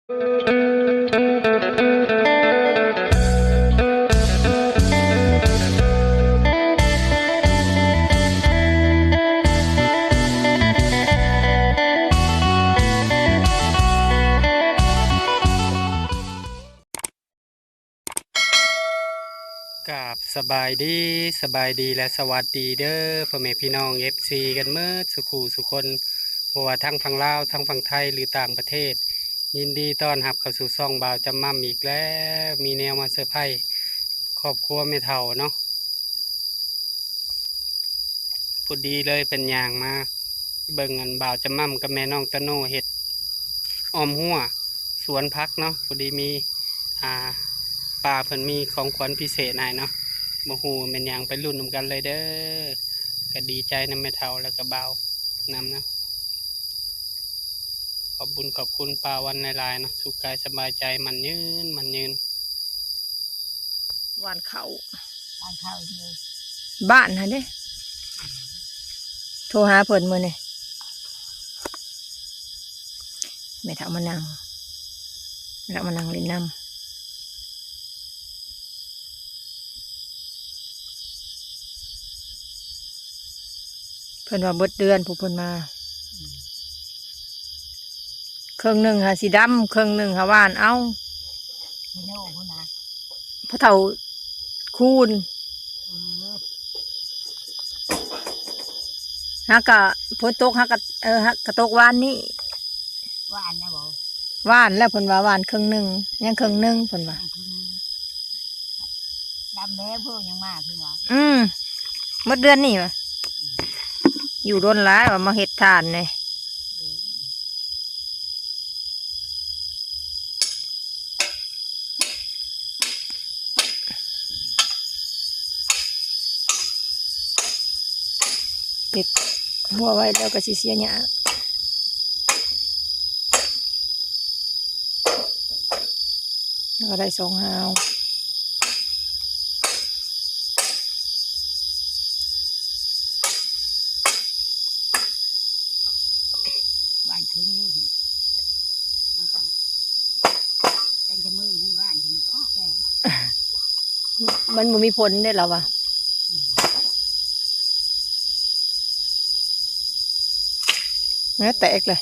กับสบายดีและสวัสดีเด้อพ่อแม่พี่น้องFCกันเมื่อสุขูสุคนบ่ว่าทั้งฝั่งลาวทั้งฝั่งไทยหรือต่างประเทศยินดีต้อนรับเข้าสู่ช่องบ่าวจำม่ำอีกแล้วมีแนวมาเซอร์ไพรส์ครอบครัวแม่เฒ่าเนาะพอดีเลยเป็นอย่างมาเบิ่งอันบ่าวจำม่ำกับแม่น้องตะโนเฮ็ดอ้อมหัวสวนพักเนาะพอดีมีอ่าป้าเพิ่นมีของขวัญพิเศษให้เนาะบ่ฮู้เป็นหยังไปรุ่นนำกันเลยเด้อก็ดีใจนำแม่เฒ่าแล้วก็บ่าวนำนะขอบคุณป้าวันในลายเนาะสุขกายสบายใจมันยืนหวานเขาบ้านเขาเดียวบ้านฮะเด้โทรหาเพิ่นมื้อนี่แม่เฒ่ามานั่งแล้วมานั่งเล่นน้ำเพิ่นว่าเบิดเดือนผู้เพิ่นมาเครื่องหนึ่งหาสีดำเครื่องหนึ่งหาหวานเอาพี่โน่พุ่นนะพระเฒ่าคูณเออฮักกะฝนตกฮักกะฮักกะตกวานนี่หวานนะบอกหวานแล้วเพิ่นว่าหวานเครื่องหนึ่งยังเครื่องหนึ่งเพิ่นว่าดำแม่เพิ่งยังมากคือว่าหมดเดือนนี่วะอยู่โดนหลายว่ามาเฮ็ดทานเนี่ยเด็ดหัวไว้แล้วก็สิเสียหยาแล้วก็ได้2 หาวหวานครึ่งนี่สิมันก็เป็นจะมือให้หวานที่มันก็ออกแล้วมันบ่มีผลได้แล้ววะเนื้อแตกเลย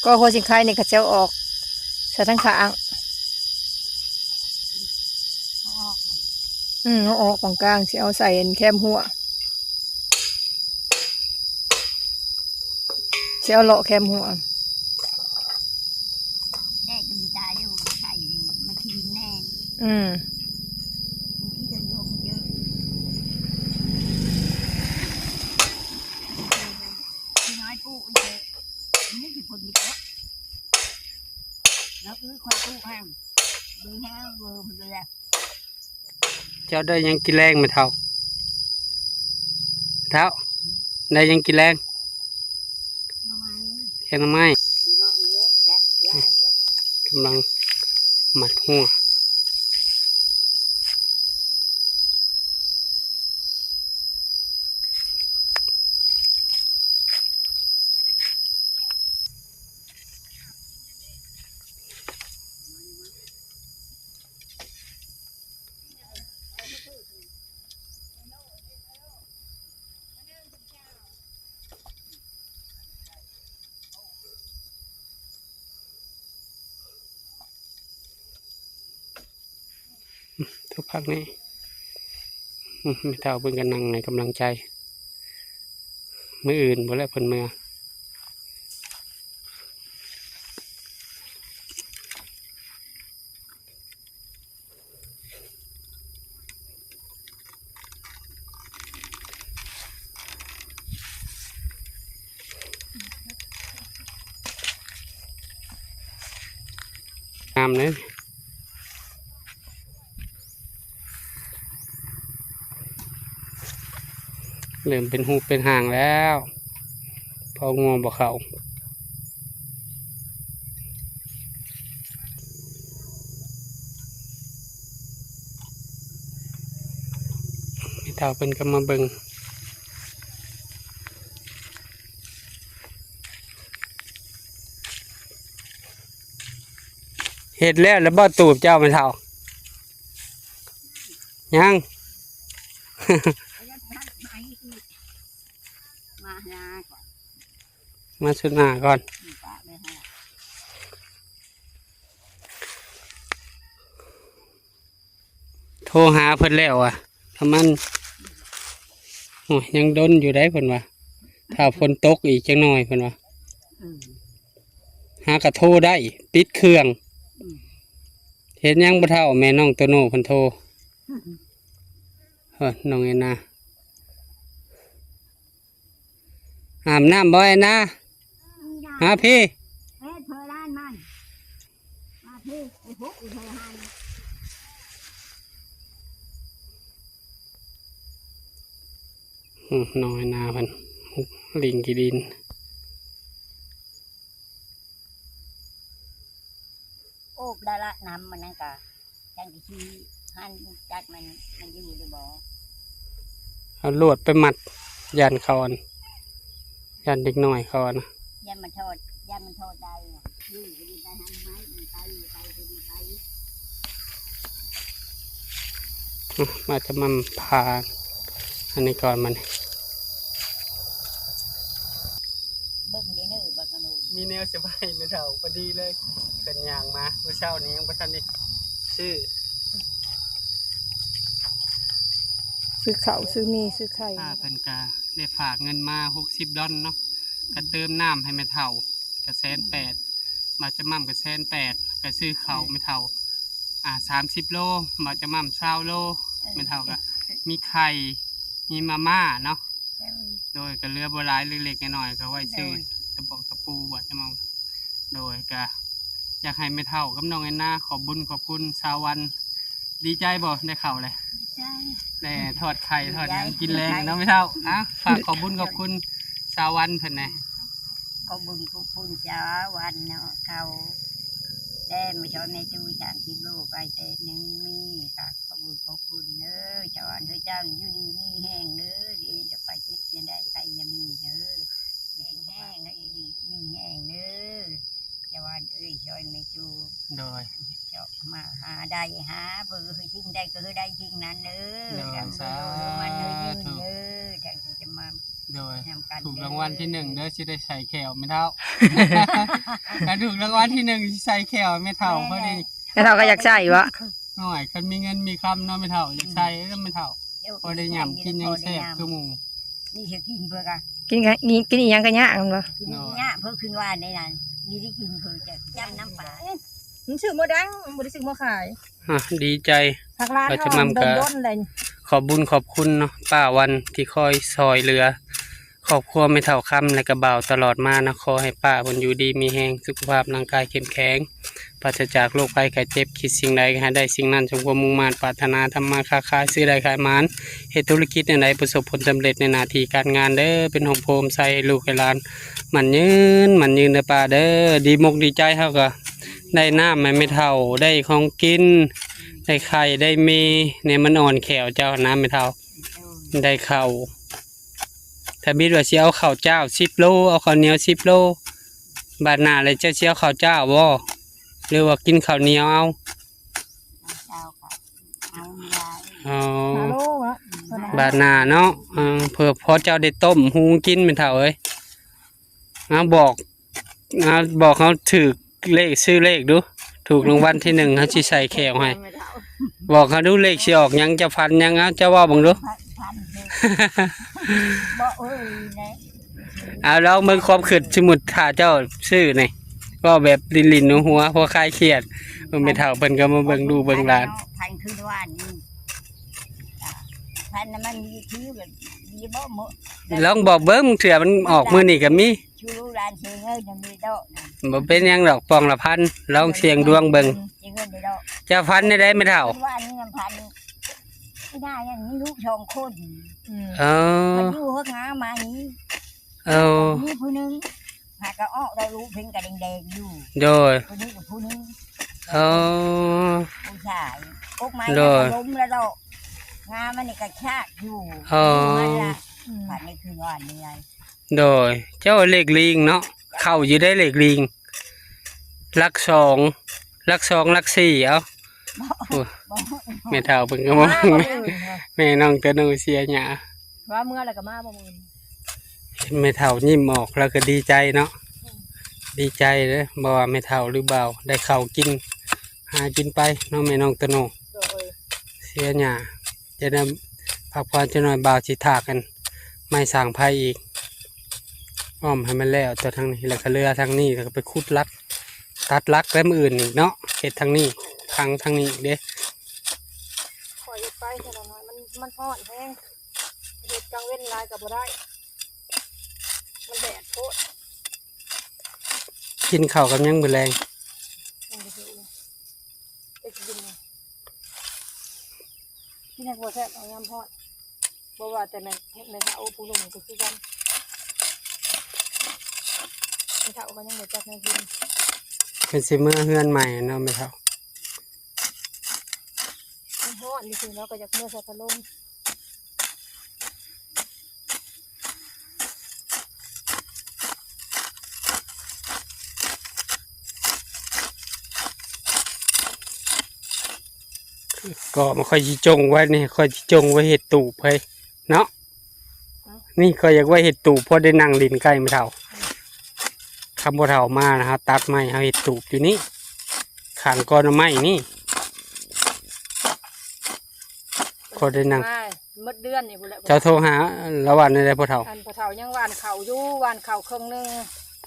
ก็โคสิงไข่นี่เขาจะออกใส่ทั้งขางเอาออกของกลางสิเอาใส่แคมหัวสิเอาเลาะแคมหัวแน่ก็มีตาเดียวใส่มาขี้ดินแน่ที่เดินลงเยอะที่น้อยปูเยอะนี่คือคนมีเยอะแล้วคนปูห้ามดูห้ามเบอร์เลยเจ้าได้ยังกินแรงแม่เฒ่าได้ยังกินแรงแค่น้ำไม้กำลังหมัดหัวทุกพักนี้ไม่เท่าเพิ่งกันนั่งในกำลังใจมืออื่นบ่แล้วเพิ่นเมื่อน้ำเลยเริ่มเป็นหูเป็นห่างแล้วพองัวบ่เขา เฒ่าเพิ่นก็มาเบิ่งเฮ็ดแล้วบ่ตูบเจ้าแม่เฒ่ายัง มาหาก่อน มาสุดหน้าก่อน ปะเลยฮะ โทรหาเพิ่นแล้วอ่ะถ้ามันโอ้ยยังดนอยู่ได้เพิ่นว่าถ้าฝนตกอีกจังหน่อยเพิ่นว่า อืม หากระโทรได้ปิดเครื่อง อืม เห็นยังบ่เท่าแม่น้องโตโน่เพิ่นโทรน้องแอนนาอาบน้ำบ่แอนนาหาพี่ เฮ้ยเธอร้านมันมาพี่ไอ้พวกไอ้เธอหัน น้องแอนนาเพิ่นลิงกีดิน โอ้ได้ละน้ำมันนั่นกะจังที่หันจักมันอยู่ในบ่อ เอาลวดไปมัดยันเขาอันยันเด็กน้อยเขาอันนะ ย่ามันโทษได้น่ะอยู่ไปดีไปหันไม้มันไปไปดีไป มาจะมาพาอันนี้ก่อนมัน เบิ่งได้เนื้อบักกะนูน มีแนวจะไปไม่เท่าพอดีเลยเป็นอย่างมาเมื่อเช้านี้ยังบ่ทันได้ซื้อ ซื้อข้าวซื้อมีซื้อไข่ ป้าเพิ่นก็ได้ฝากเงินมา60ดอลเนาะก็เติมน้ำให้แม่เฒ่าก็180,000มาจะมั่มก็180,000ก็ซื้อข้าวแม่เฒ่า30 โลมาจะมั่ม20โลแม่เฒ่าก็มีไข่มีมาม่าเนาะโดยก็เหลือบ่หลายเล็กๆน้อยๆก็ไว้ซื้อตะปอกตะปูบ่จะมั่มโดยก็อยากให้แม่เฒ่ากับน้องแอนนาขอบบุญขอบคุณชาววันดีใจบ่ได้ข้าวเลย ใช่ แน่ทอดไข่ทอดหยังกินแรงเนาะไม่เท่าอ่ะฝากขอบคุญขอบคุณสาวันเพิ่นนะ ก็บุญกุคุณจ้าวันเนาะเขาได้มาช่วยแม่ตู้สามที่ลูกไปเตะหนึ่งมีค่ะขอบบุญขอบคุณเด้อเจ้าอันเธอเจ้าอยู่ดีมีแห้งเด้อดีจะไปคิดจะได้ไปยังมีเด้อแห้งแล้วอีมีแห้งเด้อเจ้าวันเอ้ยช่วยแม่ตู้ โดย เจ้ามาหาได้หาเพื่อให้สิ่งใดก็คือได้สิ่งนั้นเด้อดังโดยมันเด้อยืนเด้อดังที่จะมา โดย ทำการ ถูกรางวัลที่1เด้อสิได้ใส่แขวไม่เท่า การถูกรางวัลที่1สิใส่แขวไม่เท่าพอดี แม่เฒ่าก็อยากใช้วะ หน่อยคันมีเงินมีคำเนาะไม่เท่าอยากใส่ก็ไม่เท่าพอได้หย่ำกินยังแซ่บคือหมู่ นี่จะกินเพื่อกัน กินอีหยังก็ยากมันบ่ กินเนี่ยเพื่อขึ้นว่าในนั้นนี่ได้กินเพื่อจะย่ำน้ำปลา มันซื้อบ่ดังมันบ่ได้ซื้อมาขาย ดีใจ ทางร้าน เรา เฮา จะมั่มกะ โดนๆเลย ขอบบุญขอบคุณเนาะป้าวันที่คอยซอยเรือครอบครัวไม่เท่าคำและกระเบาตลอดมานะขอให้ป้าเพิ่นอยู่ดีมีแรงสุขภาพร่างกายเข้มแข็งปราศจากโรคภัยไข้เจ็บคิดสิ่งใดก็ให้ได้สิ่งนั้นสมความมุ่งมั่นปรารถนาทำมาค้าขายซื้อได้ขายหมานเฮ็ดธุรกิจในใดประสบผลสำเร็จในหน้าที่การงานเด้อเป็นหงโพมใส่ลูกให้หลานมันยืนเด้อป้าเด้อดีมกดีใจเฮาก็ได้น้ำไม่เท่าได้ของกินได้ไข่ได้มีเนี่ยมันอ่อนแขวเจ้าน้ำไม่เท่าได้ข้าวถ้าบิดว่าสิเอาข้าวเจ้า10 โลเอาข้าวเหนียว10 โลบาดหน้าเลยเจ้าสิเอาข้าวเจ้าบ่หรือว่ากินข้าวเหนียวเอา เจ้าค่ะเอาไม่ได้ อ๋อ ฮัลโหลวะ บาดหน้าเนาะเผื่อพอเจ้าได้ต้มหุงกินเป็นเท่าเอ้ยบอกเขาถือเลขซื้อเลขดูถูกรางวัลที่1เขาสิใส่แขวให้บอกเขาดูเลขสิออกหยังจะฟันหยังเอาเจ้าว่าเบิ่งดู พันบ่เอ้ยนะ เอาลองเบิ่งความคิดสมมุติถ้าเจ้าซื้อนี่ก็แบบลิ้นๆหัวๆพอคลายเครียดเพิ่นไปเฒ่าเพิ่นก็มาเบิ่งดูเบิ่งหลาน พันคือว่านี่พันนั้นมันมีชื่อแบบมีบ่หมด ลองบอกเบิ่งเถื่อมันออกมื้อนี้ก็มี ชื่อร้านเสียงเอ้ยยังมีโต๊ะนะ บ่เป็นหยังดอกปองละพันลองเสี่ยงดวงเบิ่ง เสียงเงินในโต๊ะ เจ้าพันได้ไม่เท่า ว่านี่มันพันไม่ได้ยังมีลูกสองคน เออ มันอยู่ห้องน้ำมานี้ เออ มีผู้หนึงหากก็ออกได้รู้เพิ่งกระแดงๆอยู่ โดย ผู้นี้กับผู้นึง เออ ผู้ชายพวกไม้ โดย ล้มแล้วดอก งามันนี่กระชากอยู่ อ๋อ มันละผ่านนี่คือว่านี่ไง โดยเจ้าเลขลิงเนาะเข้าอยู่ได้เลขลิงลักสองลักสองลักสี่เอาโอ้แม่เฒ่าเพิ่นก็มองแม่น้องตะนูเสียหยา ว่าเมื่อไรก็มาบ่มื้อ เห็นแม่เฒ่ายิ้มออกแล้วก็ดีใจเนาะดีใจเลยบ่ว่าแม่เฒ่าหรือเบาได้ข้าวกินหากินไปเน้องแม่น้องตะนู โดย เสียหยาจะได้พักผ่อนจะหน่อยเบาสิถากกันไม่สร้างภัยอีกอ้อมให้มันแล้วตัวทางนี้แล้วก็เรือทางนี้แล้วก็ไปขุดลักตัดลักแล้วมืออื่นอีกเนาะเห็ดทางนี้ทางนี้อีกเด้ ขอหยุดไปเท่านั้นมันฮ้อนแห้งเฮ็ดกลางเว้นหลายก็บ่ได้มันแดดโพด กินข้าวกับหยังมื้อแรง มันก็สิไปกินเลยที่นักบ่แซ่บเอายามฮ้อนบ่ว่าแต่ในเฒ่าผู้หนุ่มก็คือกันในเฒ่าก็ยังบ่จักแนวกิน เป็นสิมื้อเฮือนใหม่เนาะแม่เฒ่า มันฮ้อนนี่คือเราก็อยากเมื่อใส่พัดลม ก็มาค่อยสิจงไว้นี่ค่อยสิจงไว้เห็ดตูบให้เนาะนี่ก็อยากไว้เห็ดตูบเพราะได้นั่งลิ้นใกล้แม่เฒ่าคำบ่เฒ่ามานะครับตัดไม้เอาเห็ดตูบอยู่นี่ข้างก้อนไม้นี่พอได้นั่ง มาหมดเดือนนี่พุ่นแหละ เจ้าโทรหาระหว่างในใดพ่อเฒ่า อันพ่อเฒ่ายังหว่านข้าวอยู่หว่านข้าวครึ่งหนึง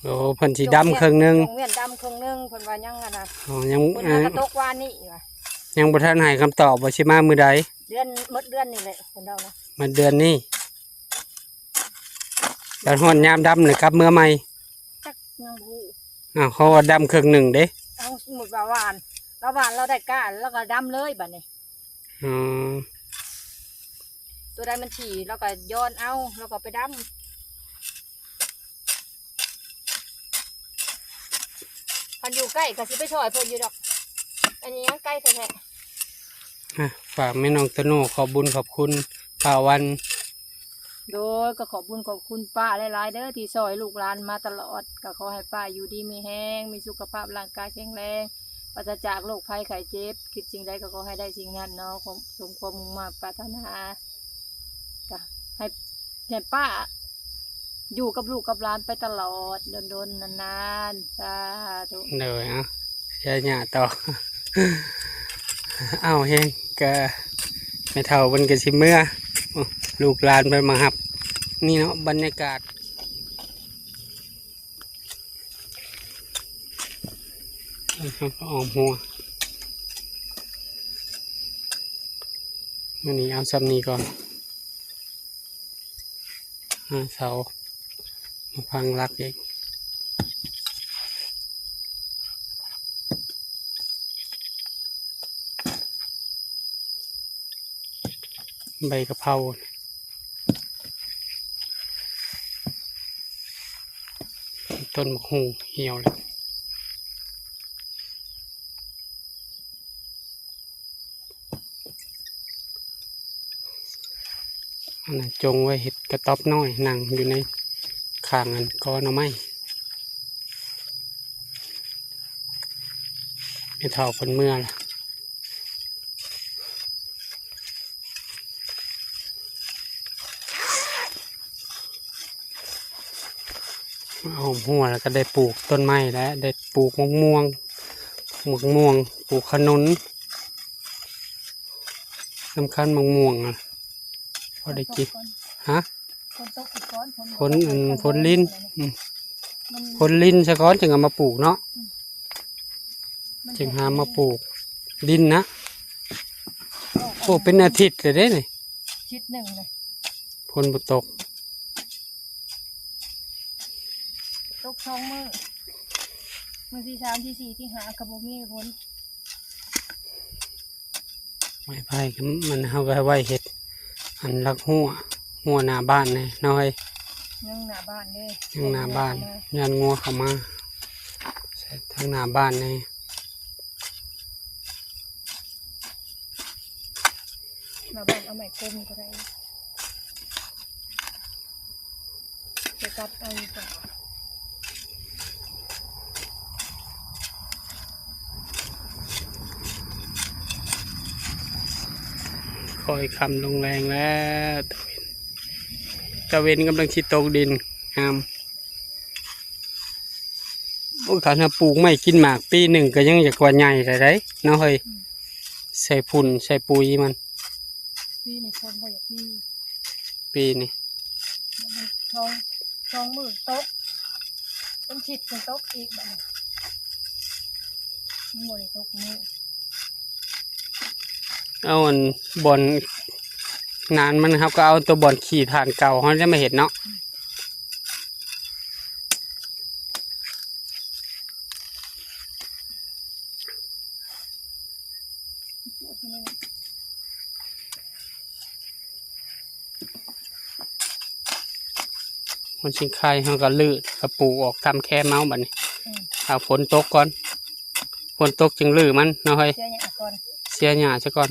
โอ้เพิ่นสิดำครึ่งหนึง โรงเรียนดำครึ่งหนึงเพิ่นว่ายังน่ะ อ๋อยัง เพิ่นว่ากระตกวานนี่ว่ะ ยังบ่ทันให้คำตอบว่าสิมามื้อใด เดือนหมดเดือนนี่แหละเพิ่นเดานะ มันเดือนนี้ตอนฮ้อนยามดำนี่กลับเมื่อใหม่ จักยังบ่ฮู้ อ้าวเขาว่าดำครึ่งหนึงเด้ เอาสมมุติว่าหวานเราได้ก้านแล้วก็ดำเลยบัดนี้ อ๋อ ตัวใดมันฉี่เราก็ย้อนเอาแล้วก็ไปดำพันอยู่ใกล้ก็สิไปช่วยเพิ่นอยู่ดอกอันนี้ยังใกล้แท้ อ่ะฝากแม่น้องตะโนขอบบุญขอบคุณป้าวัน ๆโดยก็ขอบคุณป้าหลายๆเด้อที่ซอยลูกหลานมาตลอดก็ขอให้ป้าอยู่ดีมีแห้งมีสุขภาพร่างกายแข็งแรงปราศจากโรคภัยไข้เจ็บคิดสิ่งใดก็ขอให้ได้สิ่งนั้นเนาะสมความมุ่งมั่นปรารถนาก็ให้ป้า อยู่กับลูกกับหลานไปตลอดโดนๆนานๆสาธุ เลยอ่ะเสียหน้าต่อ เอ้าเฮงก็ไม่เท่าบนกระชิเมื่อโอ้ลูกหลานไปมาหับ นี่เนาะบรรยากาศออมหัวมันนี้เอาซ้ำนี้ก่อนเสามาพังรักเองใบกะเพราต้นมะฮูเหี่ยวเลยอันนั้นจงไว้เห็ดกระต๊อบน้อยนั่งอยู่ในข้างกันก็หน่อไม้ไม่เท่าคนเมื่อล่ะเอาหัวแล้วก็ได้ปลูกต้นไม้แล้วได้ปลูกมะม่วงปลูกขนุนสำคัญมะม่วงอ่ะพอได้กินฮะผลลิ้นผลลิ้นสะก้อนจึงเอามาปลูกเนาะจึงหามาปลูกดินนะโอ้เป็นอาทิตย์เลยเด้นี่ ชิดหนึ่งเลย ฝนบ่ตก ตก2 มื้อที่3ที่4ที่5กับบ่มีฝน ไม้ไผ่ก็มันเอาไว้เห็ดอันรักหัวหน้าบ้านเนี่ยน้อย ยังหน้าบ้านเด้ ยังหน้าบ้านยันงัวเข้ามาใส่ทั้งหน้าบ้านเนี่ย มาบ้านเอาใหม่คมก็ได้จะตัดเอาดีกว่า คอยคำลงแรงแล้วตะเวนกำลังชิดตกดินงามโอ้ขาถ้าปลูกไม่กินหมากปีหนึ่งก็ยังอยากกว่าใหญ่แต่ได้เนาะเฮ้ยใส่ฝุ่นใส่ปุ๋ยมัน พี่ในคนบ่อยากพี่ ปีนี่ มันทองมือโต๊ะเป็นฉิดเป็นโต๊ะอีกแบบนี้บ่ได้โต๊ะมือ เอาอันบอลนานมันครับก็เอาตัวบอลขี่ฐานเก่าเขาจะมาเห็นเนาะมันชิงไข่เขาก็ลืดกระปูออกทำแค่เมาส์บัดนี้เอาฝนตกก่อนฝนตกจึงลือมันเนาะเฮ้ย เสียเนี่ยก่อน เสียหญ้าซะก่อน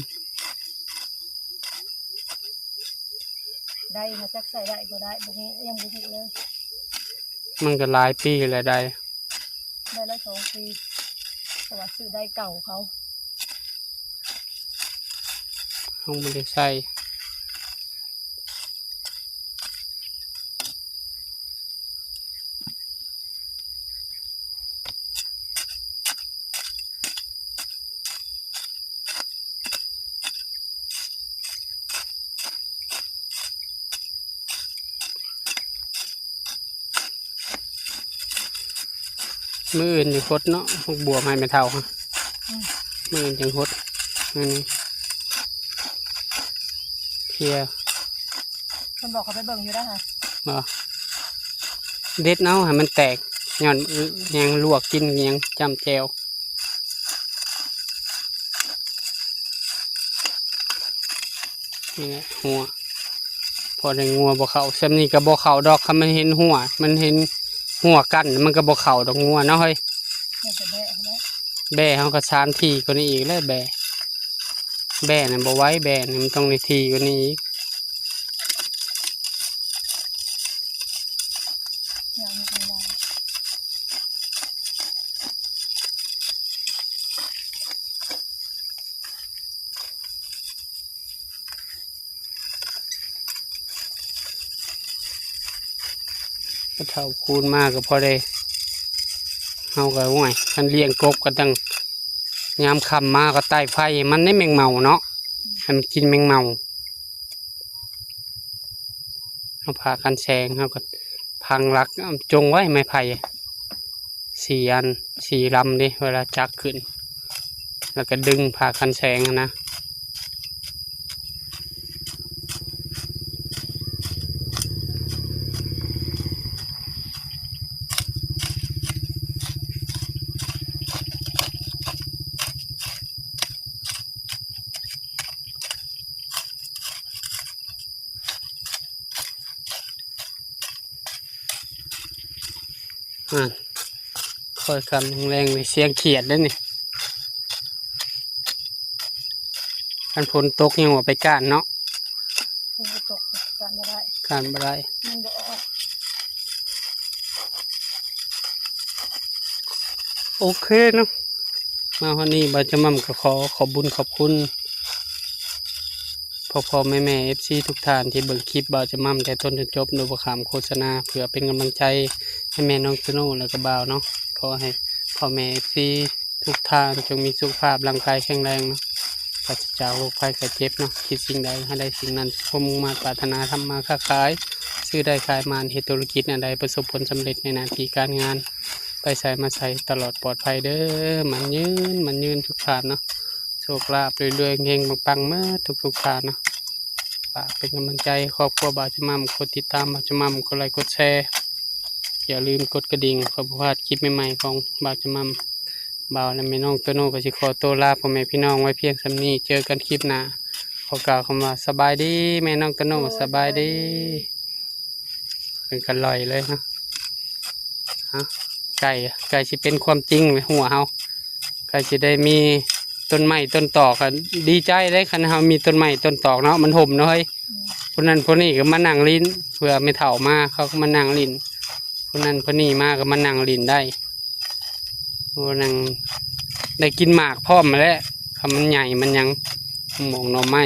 ได้มาจักใส่ได้บ่ได้บ่ฮู้ยังบ่ฮู้เลย มันก็หลายปีแล้วได้ ได้ละ2 ปีเพราะว่าซื้อได้เก่าเขา เขาไม่ได้ใส่มืออื่นยังคดเนาะพวกบัวไม่เท่าค่ะมืออื่นยังคดอันนี้เพีย คนบอกเขาไปเบิ่งอยู่แล้วค่ะ บ่เด็ดเอาให้มันแตกย้อนยังลวกกินยังจำแจวนี่แหละหัวพอได้งัวบ่เขาซ้ำนี่ก็บ่เขาดอกค่ะมันเห็นหัวมันเห็นหัวกันมันก็บ่เขาดอกงัวเนาะเฮ้ย เนี่ยจะแบะแล้ว แบ่เขาก็ชานทีกว่านี้อีกเลยแบ่น่ะบ่ไหว้แบ่น่ะมันต้องในทีกว่านี้อีก เนี่ยมีอะไร ก็เท่าคูณมากก็พอได้เฮาก็ห่วยคันเลี้ยงกบก็ตั้งยามค่ำมาก็ใต้ไฟมันได้แมงเมาเนาะให้มันกินแมงเมาเอาพากันแซงเฮาก็พังรักจงไว้ไม้ไผ่4 อัน4 ลำดิเวลาจักขึ้นแล้วก็ดึงพากันแซงนะคอยกันแรงเลยเสียงเขียดเลยนี่คันฝนตกยังว่าไปก้านเนาะ คุณไปตกกันบ่ได้ ก้านบ่ได้ มันบ่ออก โอเคเนาะมาวันนี้บาจะมั่มก็ขอบุญขอบคุณพ่อแม่FC ทุกท่านที่เบิ่งคลิปบาจะมั่มแต่ต้นจนจบโดยบ่ขามโฆษณาเพื่อเป็นกำลังใจให้แม่น้องสโน่แล้วก็บ่าวเนาะขอให้พ่อแม่ FC ทุกท่านจงมีสุขภาพร่างกายแข็งแรงเนาะปราศจากโรคภัยไข้เจ็บเนาะคิดสิ่งใดให้ได้สิ่งนั้นสมมุ่งมาปรารถนาทำมาค้าขายซื้อได้ขายมานเฮ็ดธุรกิจอันใดประสบผลสำเร็จในหน้าที่การงานไปใส่มาใส่ตลอดปลอดภัยเด้อมันยืนทุกท่านเนาะโชคลาภเรื่อยๆเฮงปังๆเมื่อทุกท่านเนาะฝากเป็นกำลังใจครอบครัวบ่าวจะมั่มกดติดตามบ่าวจะมั่มกดไลค์กดแชร์อย่าลืมกดกระดิ่งเพื่อบ่พลาดคลิปใหม่ๆของบ่าวจะมั่มบ่าวและแม่น้องโตโน่ก็สิขอตัวลาพ่อแม่พี่น้องไว้เพียงส่ำนี้เจอกันคลิปหน้าขอกล่าวคำว่าสบายดีแม่น้องโตโน่สบายดีเป็นกันลอยเลยนะไก่สิเป็นความจริงในหัวเฮาไก่สิได้มี ต้นไม้ต้นตอกกันดีใจได้คันเฮามีต้นไม้ต้นตอกเนาะมันห่มเนาะเฮ้ยคนนั้นคนนี้ก็มานั่งลิ้นเพื่อไม่เฒ่ามาเขาก็มานั่งลิ้นคนนั้นคนนี้มาก็มานั่งลิ้นได้คนนั่งได้กินหมากพร้อมมาแล้วคำมันใหญ่มันยังหมองหน่อไม้